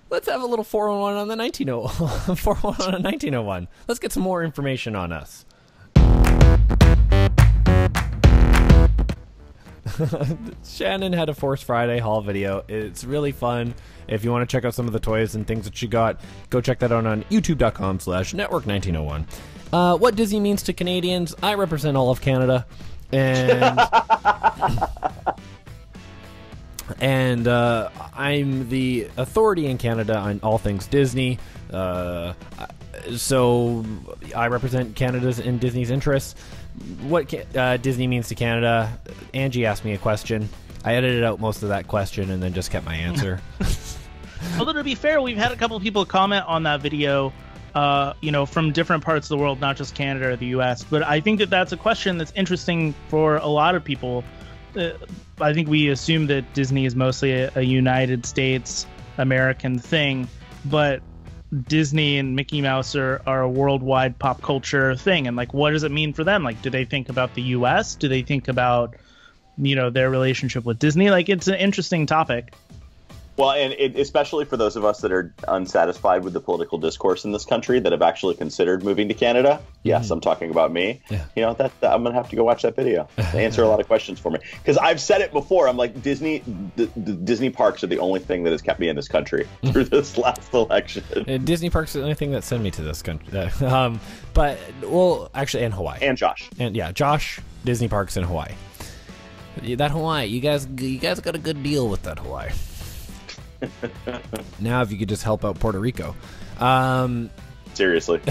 let's have a little 411 on the 411 on 1901. Let's get some more information on us. Shannon had a Force Friday haul video. It's really fun. If you want to check out some of the toys and things that she got, go check that out on youtube.com/network1901. What Disney means to Canadians, I represent all of Canada. And I'm the authority in Canada on all things Disney. So I represent Canada's and Disney's interests. What Disney means to Canada, Angie asked me a question. I edited out most of that question and then just kept my answer. Although, to be fair, we've had a couple of people comment on that video, from different parts of the world, not just Canada or the U.S. But I think that that's a question that's interesting for a lot of people. I think we assume that Disney is mostly a United States American thing, but Disney and Mickey Mouse are a worldwide pop culture thing. And like, what does it mean for them? Like, do they think about the US? Do they think about, their relationship with Disney? Like, it's an interesting topic. Well, and especially for those of us that are unsatisfied with the political discourse in this country that have actually considered moving to Canada. Yes, I'm talking about me. Yeah. That I'm going to have to go watch that video to answer a lot of questions for me. Because I've said it before. I'm like, Disney, the Disney parks are the only thing that has kept me in this country through this last election. Disney parks are the only thing that sent me to this country. Actually, and Hawaii. And Josh. And yeah, Josh, Disney parks in Hawaii. That Hawaii, you guys got a good deal with that Hawaii. Now, if you could just help out Puerto Rico. Seriously.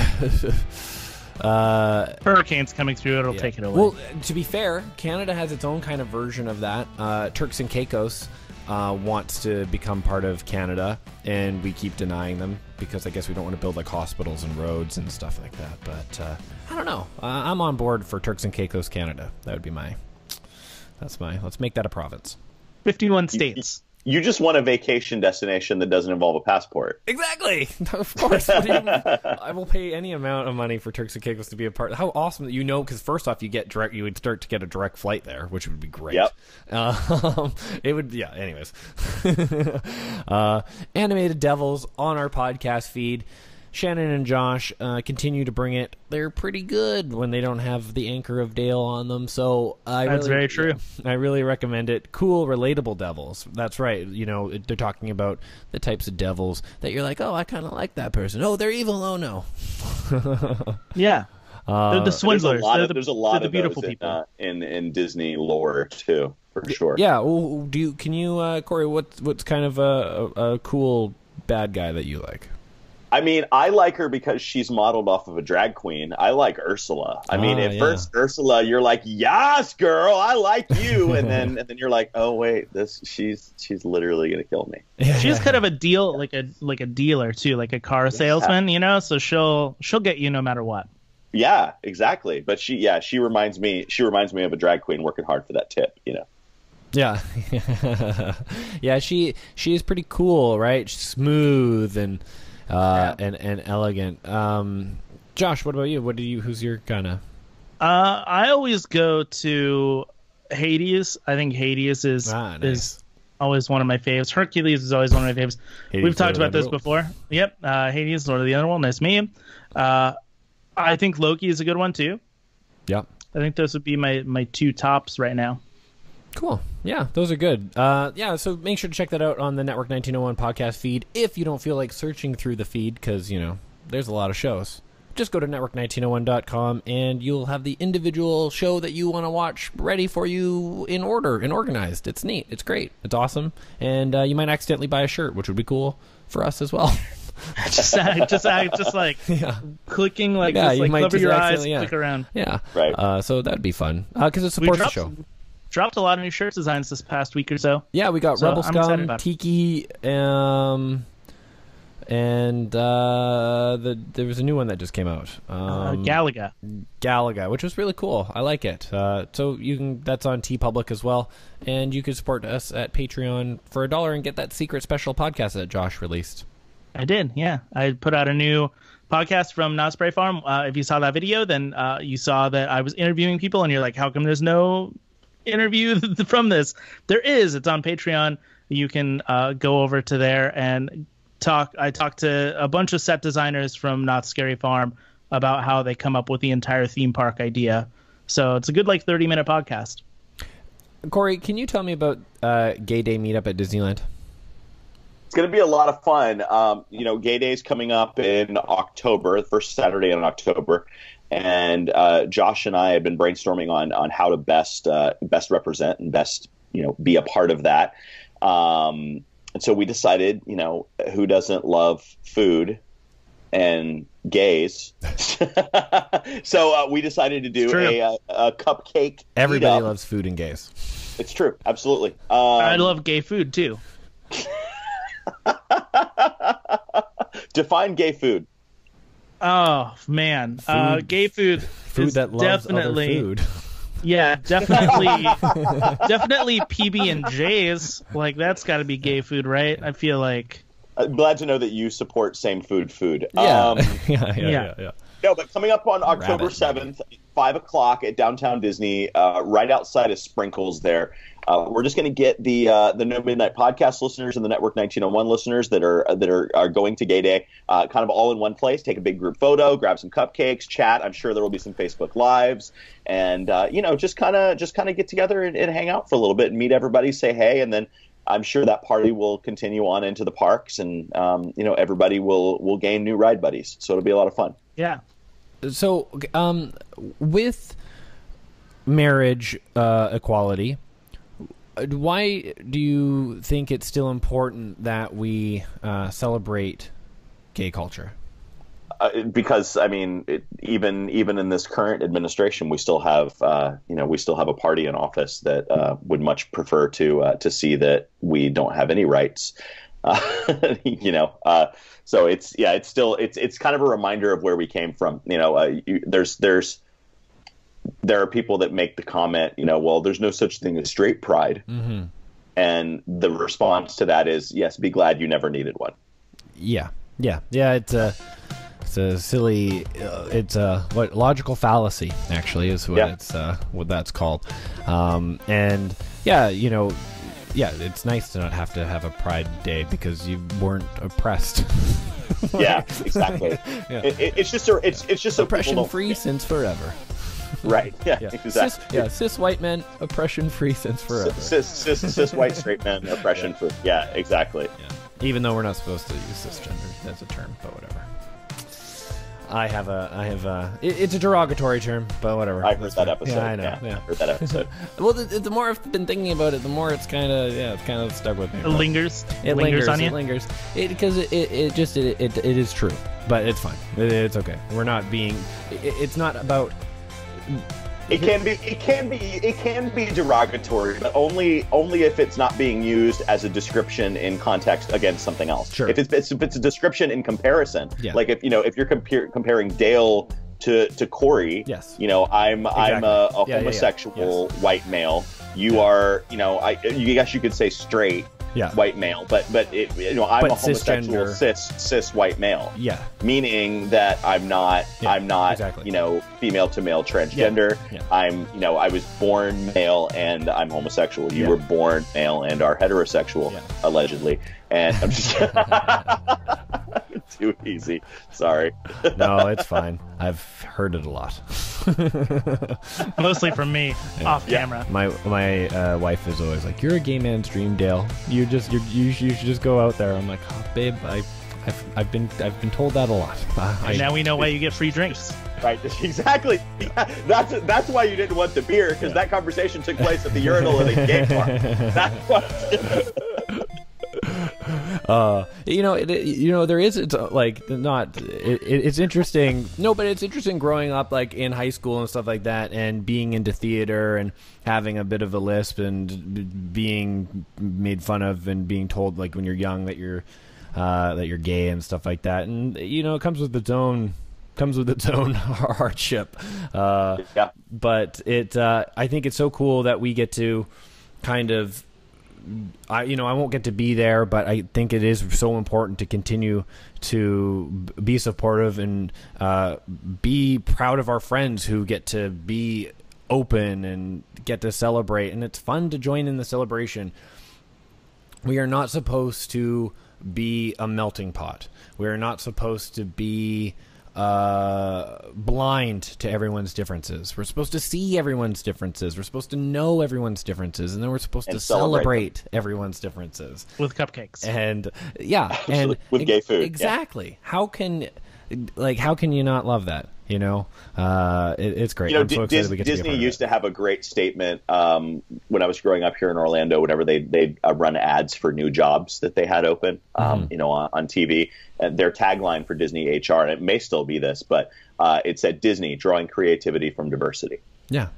Hurricanes coming through, it'll take it away. Well, to be fair, Canada has its own kind of version of that. Turks and Caicos wants to become part of Canada, and we keep denying them because I guess we don't want to build like hospitals and roads and stuff like that. But I don't know. I'm on board for Turks and Caicos, Canada. That would be let's make that a province. 51 states. You just want a vacation destination that doesn't involve a passport. Exactly. Of course. I will pay any amount of money for Turks and Caicos to be a part. How awesome that because first off, you would start to get a direct flight there, which would be great. Yep. It would, yeah. Anyways, Animated Devils on our podcast feed. Shannon and Josh continue to bring it. They're pretty good when they don't have the anchor of Dale on them. So that's very true. I really recommend it. Cool, relatable devils. That's right. They're talking about the types of devils that you're like, oh, I kind of like that person. Oh, they're evil. Oh no. Yeah. They're the swindlers. There's a lot of beautiful those people in Disney lore too, for sure. Yeah. Well, can you, Kory? What's kind of a cool bad guy that you like? I mean, I like her because she's modeled off of a drag queen. I like Ursula. I mean, at first Ursula, you're like, "Yes, girl, I like you," and then you're like, "Oh wait, she's literally gonna kill me." She's kind of a deal, like a dealer too, like a car salesman, So she'll get you no matter what. Yeah, exactly. But she reminds me of a drag queen working hard for that tip, Yeah, yeah. She is pretty cool, right? She's smooth and elegant. Josh, what about you? Who's your kind of? I always go to Hades. I think Hades is always one of my faves. Hercules is always one of my faves. We've talked about this before. Yep. Hades, Lord of the Underworld. Nice to meet you. I think Loki is a good one too. Yeah. I think those would be my two tops right now. Cool. Yeah, those are good. So make sure to check that out on the Network 1901 podcast feed if you don't feel like searching through the feed because, there's a lot of shows. Just go to network1901.com and you'll have the individual show that you want to watch ready for you in order and organized. It's neat. It's great. It's awesome. And you might accidentally buy a shirt, which would be cool for us as well. just like clicking, like, you might cover your eyes, click around. Yeah. Right. So that'd be fun because it supports the show. Dropped a lot of new shirt designs this past week or so. Yeah, we got Rebel Scum, Tiki, and there was a new one that just came out. Galaga, which was really cool. I like it. So that's on TeePublic as well, and you can support us at Patreon for $1 and get that secret special podcast that Josh released. I did, yeah. I put out a new podcast from Not Spray Farm. If you saw that video, then you saw that I was interviewing people, and you're like, how come there's no interview from this? There is. It's on Patreon. You can go over to there and talked to a bunch of set designers from Knott's Scary Farm about how they come up with the entire theme park idea. So it's a good 30-minute podcast. Kory, can you tell me about Gay Day meetup at Disneyland? It's going to be a lot of fun. Gay Day's coming up in October, the first Saturday in October, and Josh and I have been brainstorming on how to best represent and best be a part of that. And so we decided, who doesn't love food and gays? So we decided to do a cupcake. Everybody meetup. loves food and gays. It's true, absolutely. I love gay food too. Define gay food. Oh man, gay food is that loves definitely other food. Yeah, definitely, definitely PB and J's. That's got to be gay food, right? I feel like. I'm glad to know that you support same food. Yeah. Yeah. No, but coming up on October 7th, 5 o'clock at Downtown Disney, right outside of Sprinkles there. We're just going to get the No Midnight podcast listeners and the Network 1901 listeners that are going to Gay Day kind of all in one place. Take a big group photo, grab some cupcakes, chat. I'm sure there will be some Facebook Lives, and just kind of get together and hang out for a little bit and meet everybody, say hey, and then I'm sure that party will continue on into the parks, and everybody will gain new ride buddies. So it'll be a lot of fun. Yeah. So with marriage equality, why do you think it's still important that we celebrate gay culture? Because even in this current administration, we still have a party in office that would much prefer to see that we don't have any rights. So it's kind of a reminder of where we came from. There are people that make the comment, well, there's no such thing as straight pride. Mm-hmm. And the response to that is, yes, be glad you never needed one. Yeah. It's a silly, logical fallacy, actually, is what that's called. It's nice to not have to have a Pride Day because you weren't oppressed. Yeah, exactly. Yeah. It's just so oppression-free since forever. Right. Yeah. Exactly. Cis white men, oppression-free since forever. Cis white straight men, oppression-free. Yeah, exactly. Yeah. Even though we're not supposed to use cisgender as a term, but whatever. It's a derogatory term, but whatever. I heard that episode. Yeah, I know. Yeah. I heard that episode. Well, the more I've been thinking about it, the more it's kind of stuck with me. It lingers. It lingers on you. It lingers. Because it is true, but it's fine. It's okay. We're not being. It's not about. It can be derogatory, but only if it's not being used as a description in context against something else. Sure. If it's a description in comparison, yeah. Like if you're comparing Dale to Kory, yes. I'm a homosexual white male. You are, I guess you could say straight. Yeah. White male, but I'm a homosexual cis white male. Yeah. Meaning that I'm not exactly. Female to male transgender. Yeah. I was born male and I'm homosexual. You were born male and are heterosexual, allegedly. And I'm just too easy. Sorry. No, it's fine. I've heard it a lot. Mostly from me, off camera. My wife is always like, "You're a gay man's dream, Dale. You should just go out there." I'm like, "Oh, babe, I've been told that a lot." And now we know why you get free drinks. Right, exactly. Yeah, that's why you didn't want the beer, because that conversation took place at the urinal in a gay bar. That's what. There is, it's interesting. No, but it's interesting growing up like in high school and stuff like that, and being into theater and having a bit of a lisp and being made fun of and being told like when you're young that you're gay and stuff like that. And it comes with its own hardship. But I think it's so cool that we get to kind of. I won't get to be there, but I think it is so important to continue to be supportive and be proud of our friends who get to be open and get to celebrate. And it's fun to join in the celebration. We are not supposed to be a melting pot. We're not supposed to be blind to everyone's differences. We're supposed to see everyone's differences. We're supposed to know everyone's differences, and then we're supposed to celebrate everyone's differences with cupcakes. And yeah, and with gay food. Exactly. Yeah. How can you not love that? You know, it's great. You know, I'm so excited we get Disney to be a part of used to have a great statement when I was growing up here in Orlando. Whenever they'd run ads for new jobs that they had open, you know, on TV. And their tagline for Disney HR, and it may still be this, but it said Disney drawing creativity from diversity. Yeah.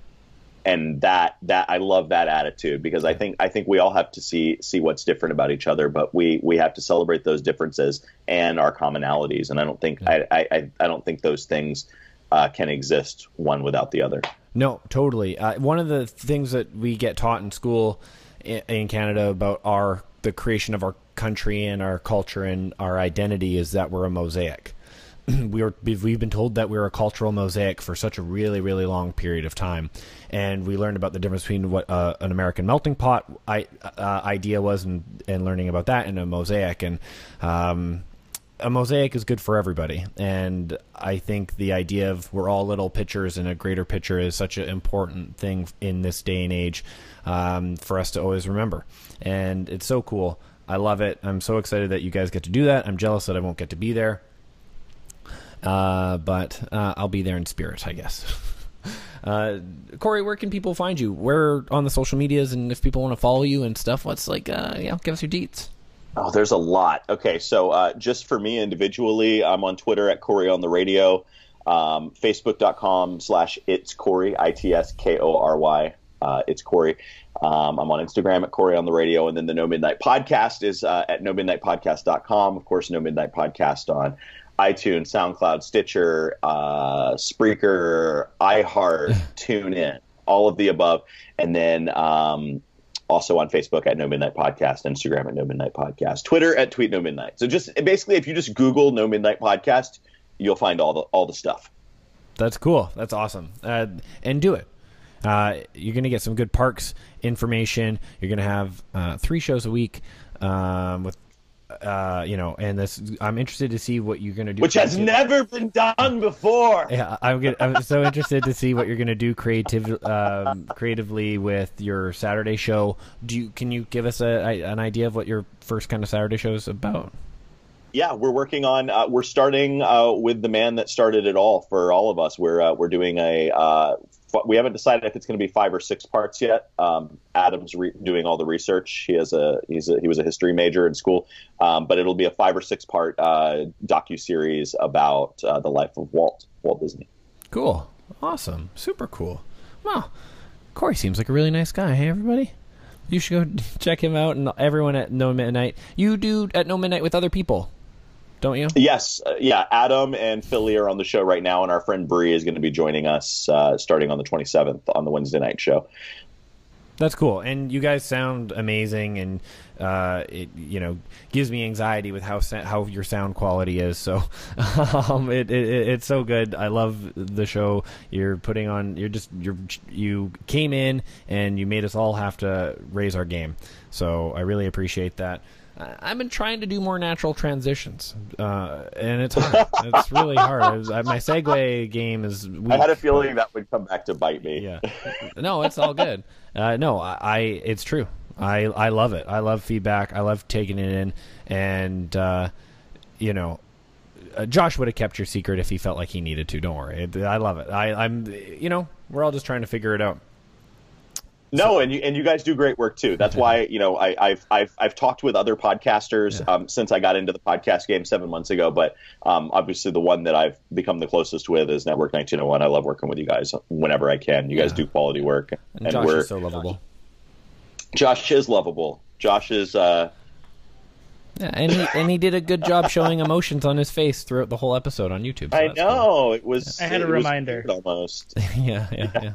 And that I love that attitude, because I think we all have to see what's different about each other, but we have to celebrate those differences and our commonalities. And I don't think I don't think those things can exist one without the other. No, totally. One of the things that we get taught in school in Canada about the creation of our country and our culture and our identity is that we're a mosaic. We've been told that we're a cultural mosaic for such a really, really long period of time, and we learned about the difference between what an American melting pot idea was, and learning about that, and a mosaic. And a mosaic is good for everybody, and I think the idea of we're all little pictures in a greater picture is such an important thing in this day and age for us to always remember. And it's so cool. I love it. I'm so excited that you guys get to do that. I'm jealous that I won't get to be there. But I'll be there in spirit, I guess. Kory, where can people find you? Where on the social medias, and if people want to follow you and stuff, what's give us your deets. Oh, there's a lot. Okay, so just for me individually, I'm on Twitter at Kory on the radio, Facebook.com/It's Kory, ITSKORY. It's Kory. I'm on Instagram at Kory on the radio, and then the No Midnight Podcast is at nomidnightpodcast.com. Of course, No Midnight Podcast on iTunes, SoundCloud, Stitcher, Spreaker, iHeart, TuneIn, all of the above. And then also on Facebook at No Midnight Podcast, Instagram at No Midnight Podcast, Twitter at Tweet No Midnight. So just basically, if you just Google No Midnight Podcast, you'll find all the stuff. That's cool. That's awesome. And do it. You're going to get some good parks information. You're going to have 3 shows a week with and this. I'm interested to see what you're going to do. Which has never been done before. Yeah, I'm so interested to see what you're going to do creatively with your Saturday show. Can you give us an idea of what your first kind of Saturday show is about? Yeah, we're working on. We're starting with the man that started it all for all of us. We're doing we haven't decided if it's going to be 5 or 6 parts yet. Adam's doing all the research. He was a history major in school, but it'll be a 5 or 6 part docuseries about the life of Walt Disney. Cool, awesome, super cool. Wow, Kory seems like a really nice guy. Hey, everybody. You should go check him out, and everyone at No Midnight. You do at No Midnight with other people, don't you? Yes. Yeah. Adam and Philly are on the show right now, and our friend Bree is going to be joining us starting on the 27th on the Wednesday night show. That's cool. And you guys sound amazing, and it gives me anxiety with how your sound quality is. So it's so good. I love the show you're putting on. You came in and you made us all have to raise our game. So I really appreciate that. I've been trying to do more natural transitions, and it's hard. It's really hard. My segue game is weak. I had a feeling that would come back to bite me. Yeah. No, it's all good. It's true. I love it. I love feedback. I love taking it in. And, Josh would have kept your secret if he felt like he needed to. Don't worry. I love it. We're all just trying to figure it out. No, and you guys do great work too. That's why I've talked with other podcasters since I got into the podcast game 7 months ago. But obviously the one that I've become the closest with is Network 1901. I love working with you guys whenever I can. You guys do quality work, and Josh is so lovable. Josh is lovable. Josh is. Yeah, and he did a good job showing emotions on his face throughout the whole episode on YouTube. So I know cool. It was. I had a reminder almost. Yeah.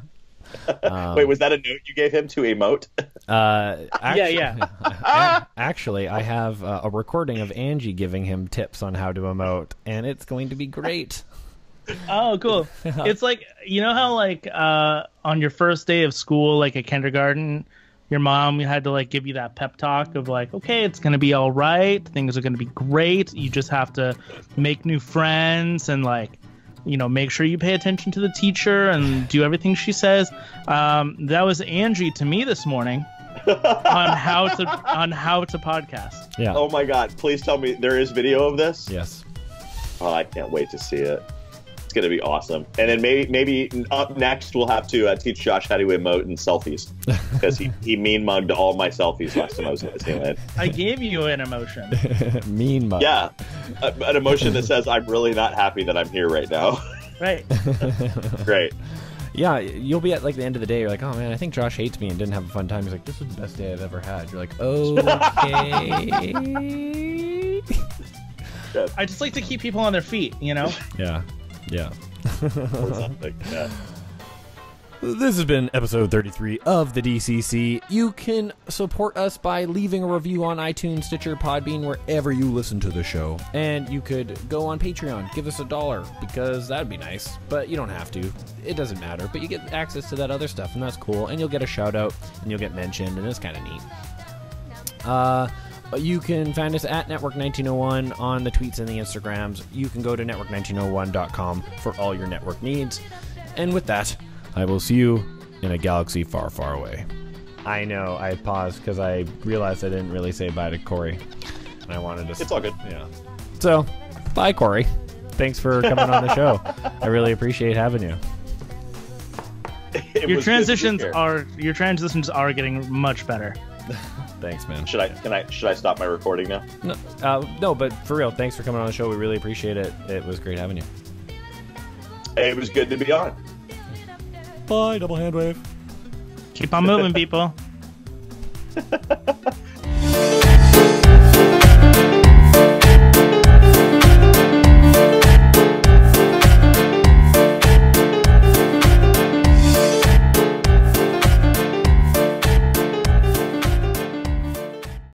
Wait, was that a note you gave him to emote? Actually, I have a recording of Angie giving him tips on how to emote, and it's going to be great. Oh, cool. It's like, how on your first day of school, like at kindergarten, your mom had to like give you that pep talk of like, okay, it's gonna be all right, things are gonna be great, you just have to make new friends and like, you know, make sure you pay attention to the teacher and do everything she says. That was Angie to me this morning on how to podcast. Yeah. Oh my God! Please tell me there is video of this. Yes. Oh, I can't wait to see it. It's gonna be awesome. And then maybe up next we'll have to teach Josh how to emote in selfies because he mean mugged all my selfies last time I was at Disneyland. I gave you an emotion. Mean mug. Yeah, an emotion that says I'm really not happy that I'm here right now. Right. Great. Yeah, you'll be at like the end of the day. You're like, oh man, I think Josh hates me and didn't have a fun time. He's like, this was the best day I've ever had. You're like, okay. I just like to keep people on their feet, you know? Yeah. Yeah. Or something. Yeah. This has been episode 33 of the DCC. You can support us by leaving a review on iTunes, Stitcher, Podbean, wherever you listen to the show. And you could go on Patreon, give us $1 because that'd be nice. But you don't have to. It doesn't matter. But you get access to that other stuff, and that's cool. And you'll get a shout out, and you'll get mentioned, and it's kind of neat. You can find us at Network 1901 on the tweets and the Instagrams. You can go to network1901.com for all your network needs. And with that, I will see you in a galaxy far, far away. I know, I paused because I realized I didn't really say bye to Kory. And I wanted to... It's all good. Yeah. So, bye, Kory. Thanks for coming on the show. I really appreciate having you. Your transitions are getting much better. Thanks, man. Should I stop my recording now? No, but for real, thanks for coming on the show. We really appreciate it. It was great having you. It was good to be on. Bye, double hand wave. Keep on moving, people.